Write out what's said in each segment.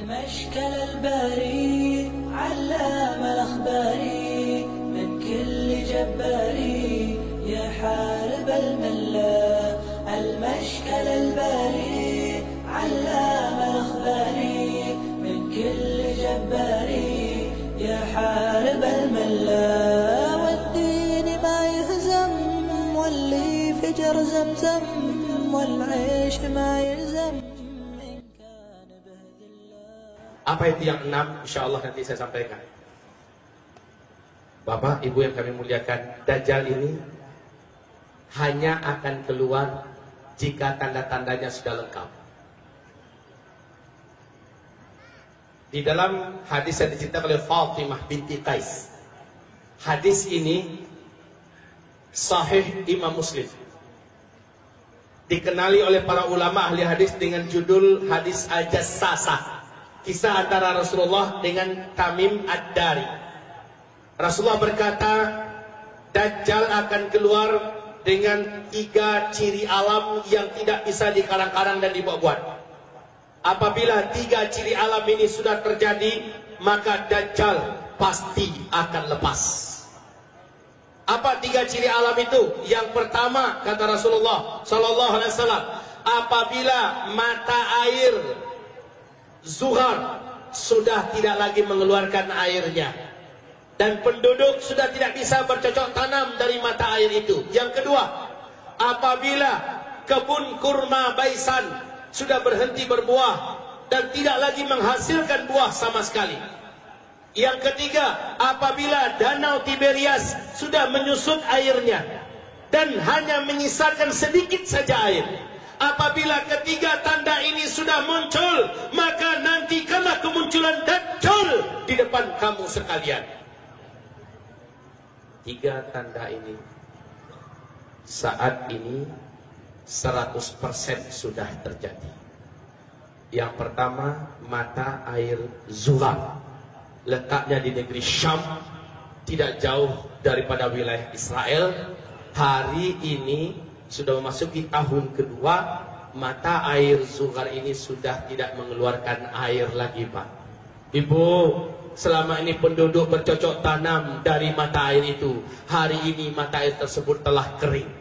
مشكل الباري علام الأخباري من كل جباري يحارب الملة. المشكل الباري علام الأخباري من كل جباري يحارب الملة. والدين ما يهزم واللي فجر زمزم والعيش ما يلزم. Apa itu yang 6? Insya Allah nanti saya sampaikan. Bapak, Ibu yang kami muliakan, Dajjal ini hanya akan keluar jika tanda-tandanya sudah lengkap. Di dalam hadis yang diceritakan oleh Fatimah binti Qais, hadis ini sahih Imam Muslim, dikenali oleh para ulama ahli hadis dengan judul hadis Al-Jassasah, kisah antara Rasulullah dengan Tamim Ad-Dari. Rasulullah berkata, Dajjal akan keluar dengan 3 ciri alam yang tidak bisa dikarang-karang dan dibuat-buat. Apabila 3 ciri alam ini sudah terjadi, maka Dajjal pasti akan lepas. Apa 3 ciri alam itu? Yang pertama, kata Rasulullah Sallallahu Alaihi Wasallam, apabila mata air Zuhar sudah tidak lagi mengeluarkan airnya dan penduduk sudah tidak bisa bercocok tanam dari mata air itu. Yang kedua, apabila kebun kurma Baisan sudah berhenti berbuah dan tidak lagi menghasilkan buah sama sekali. Yang ketiga, apabila danau Tiberias sudah menyusut airnya dan hanya menyisakan sedikit saja air. Apabila ketiga tanda ini sudah muncul, maka nantikanlah kemunculan Dajjal di depan kamu sekalian. 3 tanda ini saat ini 100% sudah terjadi. Yang pertama, mata air Zuhar, letaknya di negeri Syam, tidak jauh daripada wilayah Israel. Hari ini sudah memasuki tahun kedua, mata air Zuhar ini sudah tidak mengeluarkan air lagi, Pak. Ibu, selama ini penduduk bercocok tanam dari mata air itu. Hari ini mata air tersebut telah kering.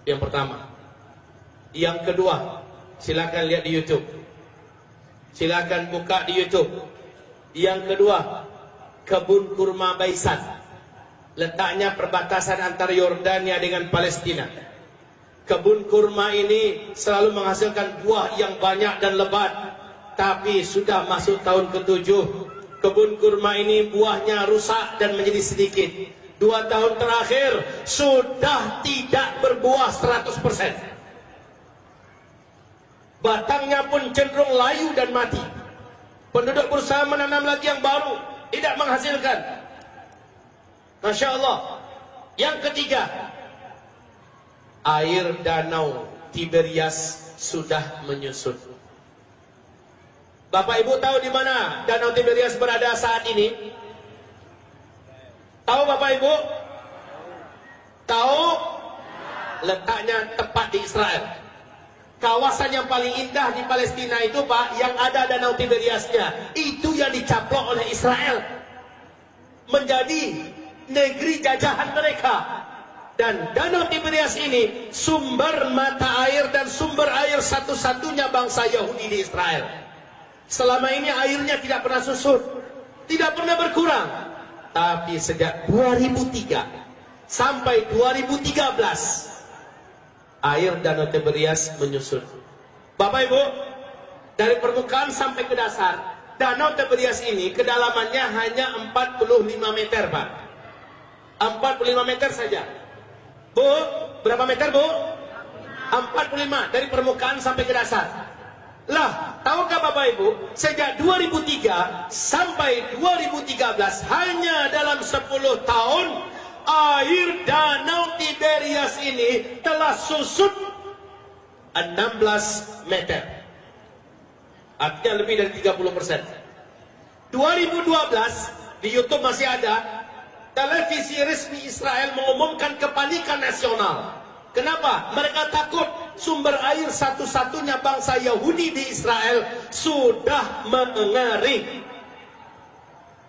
Yang pertama. Yang kedua, silakan lihat di YouTube. Silakan buka di YouTube. Yang kedua, kebun kurma Baisan. Letaknya perbatasan antara Yordania dengan Palestina. Kebun kurma ini selalu menghasilkan buah yang banyak dan lebat. Tapi sudah masuk tahun ke-7, kebun kurma ini buahnya rusak dan menjadi sedikit. 2 tahun terakhir sudah tidak berbuah 100%. Batangnya pun cenderung layu dan mati. Penduduk berusaha menanam lagi yang baru, tidak menghasilkan. Masya Allah. Yang ketiga, air danau Tiberias sudah menyusut. Bapak Ibu tahu di mana danau Tiberias berada saat ini? Tahu Bapak Ibu? Tahu? Letaknya tepat di Israel. Kawasan yang paling indah di Palestina itu, Pak, yang ada danau Tiberiasnya, itu yang dicaplok oleh Israel menjadi negeri jajahan mereka. Dan danau Tiberias ini sumber mata air dan sumber air satu-satunya bangsa Yahudi di Israel. Selama ini airnya tidak pernah susut, tidak pernah berkurang. Tapi sejak 2003 sampai 2013 air danau Tiberias menyusut. Bapak Ibu, dari permukaan sampai ke dasar danau Tiberias ini kedalamannya hanya 45 meter, Pak. 45 meter saja. Bu, berapa meter, Bu? 45 dari permukaan sampai ke dasar. Lah, tahukah Bapak Ibu, sejak 2003 sampai 2013 hanya dalam 10 tahun air danau Tiberias ini telah susut 16 meter. Artinya lebih dari 30%. 2012 di YouTube masih ada, televisi resmi Israel mengumumkan kepanikan nasional. Kenapa? Mereka takut sumber air satu-satunya bangsa Yahudi di Israel sudah mengering.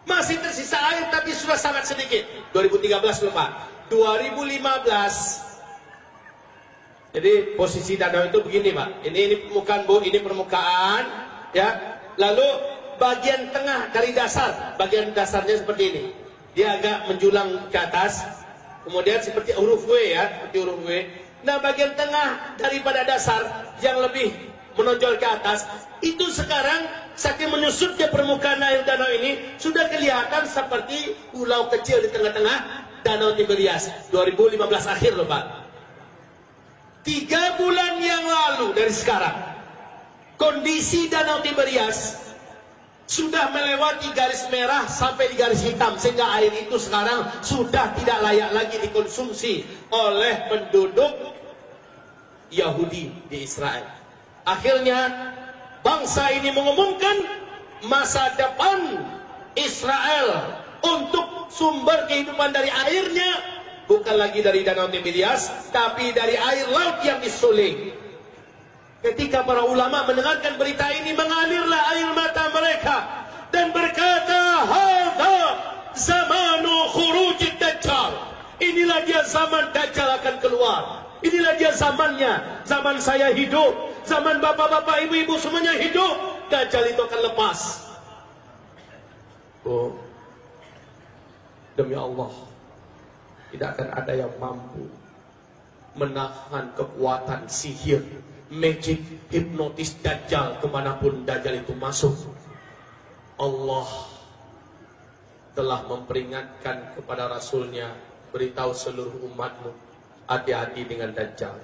Masih tersisa air tapi sudah sangat sedikit. 2013 lupa. 2015. Jadi posisi danau itu begini, Pak. Ini permukaan, Bu, ini permukaan, ya. Lalu bagian tengah dari dasar, bagian dasarnya seperti ini. Dia agak menjulang ke atas. Kemudian seperti huruf W, ya, seperti huruf W. Nah, bagian tengah daripada dasar yang lebih menonjol ke atas, itu sekarang saking menyusutnya permukaan air danau ini sudah kelihatan seperti pulau kecil di tengah-tengah Danau Tiberias. 2015 akhir loh, Pak. 3 bulan yang lalu dari sekarang, kondisi Danau Tiberias sudah melewati garis merah sampai di garis hitam, sehingga air itu sekarang sudah tidak layak lagi dikonsumsi oleh penduduk Yahudi di Israel. Akhirnya bangsa ini mengumumkan masa depan Israel untuk sumber kehidupan dari airnya bukan lagi dari Danau Tiberias, tapi dari air laut yang disuling. Ketika para ulama mendengarkan berita ini, mengalirlah air mata mereka dan berkata, "Hadza zamanu khurujid dajjal." Inilah dia zaman Dajjal akan keluar. Inilah dia zamannya. Zaman saya hidup, zaman bapak-bapak, ibu-ibu semuanya hidup, Dajjal itu akan lepas. Oh, demi Allah, tidak akan ada yang mampu menahan kekuatan sihir, magic, hipnotis Dajjal kemanapun Dajjal itu masuk. Allah telah memperingatkan kepada Rasulnya, beritahu seluruh umatmu, hati-hati dengan Dajjal.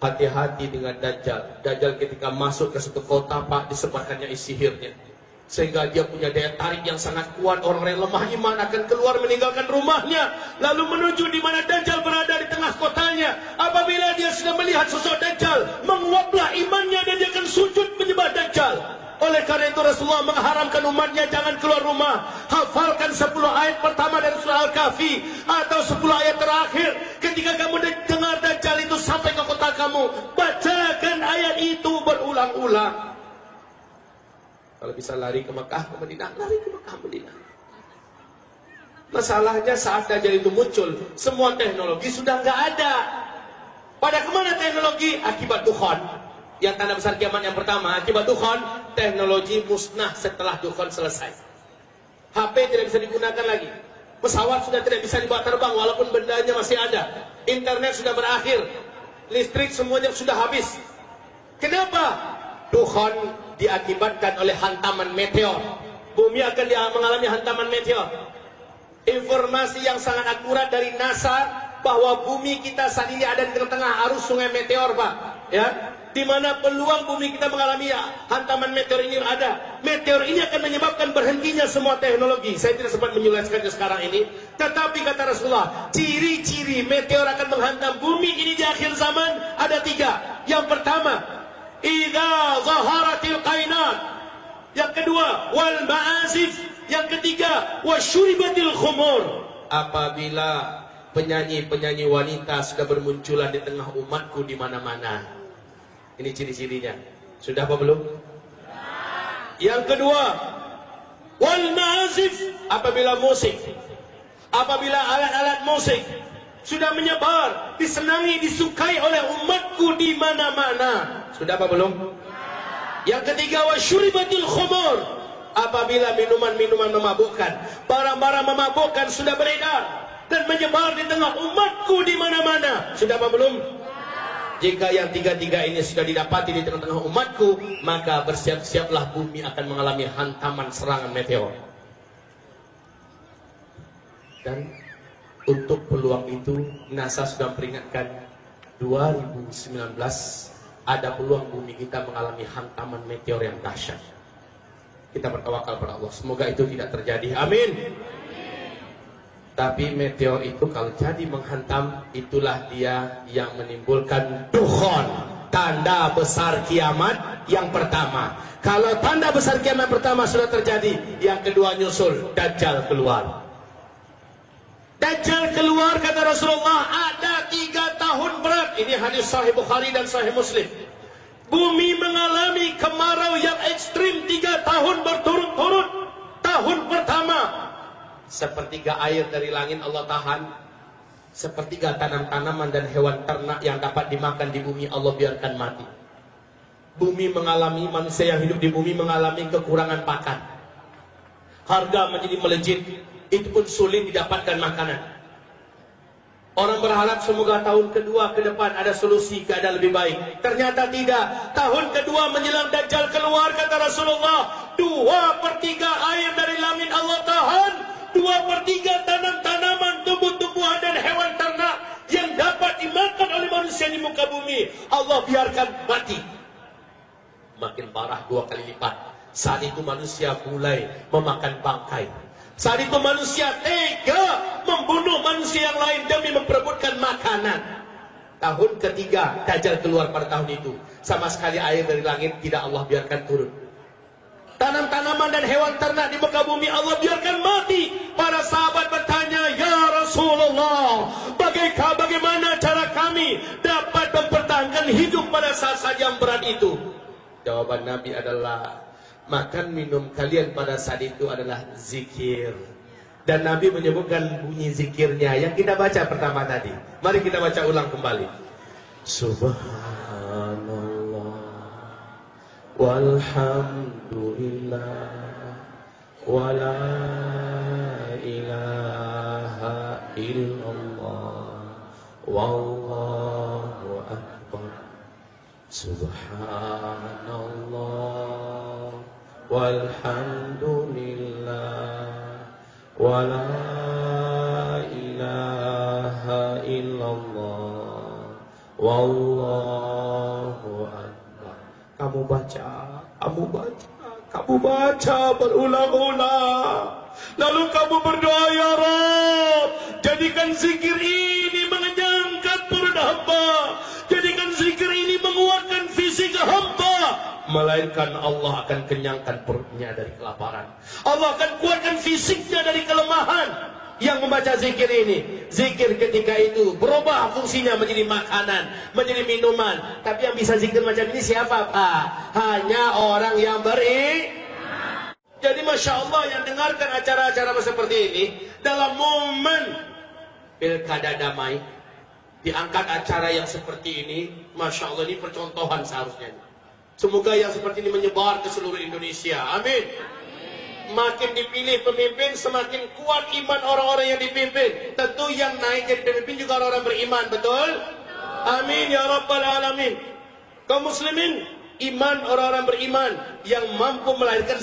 Hati-hati dengan Dajjal. Dajjal ketika masuk ke satu kota, Pak, disebarkannya sihirnya, sehingga dia punya daya tarik yang sangat kuat. Orang-orang yang lemah iman akan keluar meninggalkan rumahnya, lalu menuju di mana Dajjal berada di tengah kotanya. Apabila dia sudah melihat sosok Dajjal, menguaplah imannya dan dia akan sujud menyembah Dajjal. Oleh karena itu Rasulullah mengharamkan umatnya jangan keluar rumah. Hafalkan 10 ayat pertama dari surah Al-Kahfi atau 10 ayat terakhir. Ketika kamu dengar Dajjal itu sampai ke kota kamu, bacakan ayat itu berulang-ulang. Kalau bisa lari ke Mekah, ke Madinah, lari ke Mekah, Madinah. Masalahnya saat Dajjal itu muncul, semua teknologi sudah nggak ada. Pada kemana teknologi? Akibat Dukhan. Yang tanda besar kiamat yang pertama, akibat Dukhan, teknologi musnah setelah Dukhan selesai. HP tidak bisa digunakan lagi. Pesawat sudah tidak bisa dibawa terbang walaupun bendanya masih ada. Internet sudah berakhir. Listrik semuanya sudah habis. Kenapa? Dukhan diakibatkan oleh hantaman meteor. Bumi akan mengalami hantaman meteor. Informasi yang sangat akurat dari NASA bahwa bumi kita saat ini ada di tengah-tengah arus sungai meteor, Pak. Ya, di mana peluang bumi kita mengalami hantaman meteor ini ada. Meteor ini akan menyebabkan berhentinya semua teknologi. Saya tidak sempat menjelaskannya sekarang ini. Tetapi kata Rasulullah, ciri-ciri meteor akan menghantam bumi ini di akhir zaman ada 3. Yang pertama, idza zaharatil qainat. Yang kedua, wal ma'azif. Yang ketiga, wasyuribatil khumur. Apabila penyanyi-penyanyi wanita sudah bermunculan di tengah umatku di mana-mana. Ini ciri-cirinya. Sudah apa belum? Yang kedua, wal ma'azif. Apabila musik, apabila alat-alat musik sudah menyebar, disenangi, disukai oleh umatku di mana-mana. Sudah apa belum? Yang ketiga, wasyuribatil khumur. Apabila minuman-minuman memabukkan, barang-barang memabukkan sudah beredar dan menyebar di tengah umatku di mana-mana. Sudah apa belum? Jika yang 3-3 ini sudah didapati di tengah-tengah umatku, maka bersiap-siaplah bumi akan mengalami hantaman serangan meteor. Dan untuk peluang itu, NASA sudah peringatkan 2019 ada peluang bumi kita mengalami hantaman meteor yang dahsyat. Kita bertawakal pada Allah, semoga itu tidak terjadi. Amin. Tapi meteor itu kalau jadi menghantam, itulah dia yang menimbulkan Dukhan, tanda besar kiamat yang pertama. Kalau tanda besar kiamat pertama sudah terjadi, yang kedua nyusul, Dajjal keluar. Dajjal keluar kata Rasulullah ada 3 tahun berat. Ingat, ini hadis Sahih Bukhari dan Sahih Muslim. Bumi mengalami kemarau yang ekstrim 3 tahun berturut-turut. Tahun pertama, sepertiga air dari langit Allah tahan. Sepertiga tanam-tanaman dan hewan ternak yang dapat dimakan di bumi Allah biarkan mati. Bumi mengalami, manusia yang hidup di bumi mengalami kekurangan pakan. Harga menjadi melejit. Itu pun sulit didapatkan makanan. Orang berharap semoga tahun kedua ke depan ada solusi, keadaan lebih baik. Ternyata tidak. Tahun kedua menjelang Dajjal keluar, kata Rasulullah, 2/3 air dari langit Allah tahan. 2/3 tanam-tanaman, tumbuh-tumbuhan dan hewan ternak yang dapat dimakan oleh manusia di muka bumi Allah biarkan mati. Makin parah 2 kali lipat. Saat itu manusia mulai memakan bangkai. Saat itu manusia tega membunuh manusia yang lain demi memperebutkan makanan. Tahun ketiga Dajjal keluar pada tahun itu. Sama sekali air dari langit tidak Allah biarkan turun. Tanam-tanaman dan hewan ternak di muka bumi Allah biarkan mati. Para sahabat bertanya, ya Rasulullah, bagaimana cara kami dapat mempertahankan hidup pada saat-saat yang berat itu? Jawaban Nabi adalah, makan minum kalian pada saat itu adalah zikir. Dan Nabi menyebutkan bunyi zikirnya yang kita baca pertama tadi. Mari kita baca ulang kembali. Subhanallah walhamdulillah wala ilaha illallah wallahu akbar. Subhanallah walhamdulillah wala ilaha illallah wallahu akbar. Kamu baca berulang-ulang. Lalu kamu berdoa, ya Rabb, jadikan zikir ini mengenyangkan perut hamba. Jadikan zikir ini menguatkan fisik hamba. Melainkan Allah akan kenyangkan perutnya dari kelaparan. Allah akan kuatkan fisiknya dari kelemahan. Yang membaca zikir ini, zikir ketika itu berubah fungsinya menjadi makanan, menjadi minuman. Tapi yang bisa zikir macam ini siapa, Pak? Hanya orang yang Jadi Masya Allah yang dengarkan acara-acara seperti ini, dalam momen pilkada damai, diangkat acara yang seperti ini, Masya Allah, ini percontohan seharusnya. Semoga yang seperti ini menyebar ke seluruh Indonesia. Amin. Makin dipilih pemimpin, semakin kuat iman orang-orang yang dipimpin. Tentu yang naik jadi pemimpin juga orang-orang beriman, betul? Amin ya Rabbal Alamin. Kaum muslimin, iman orang-orang beriman yang mampu melahirkan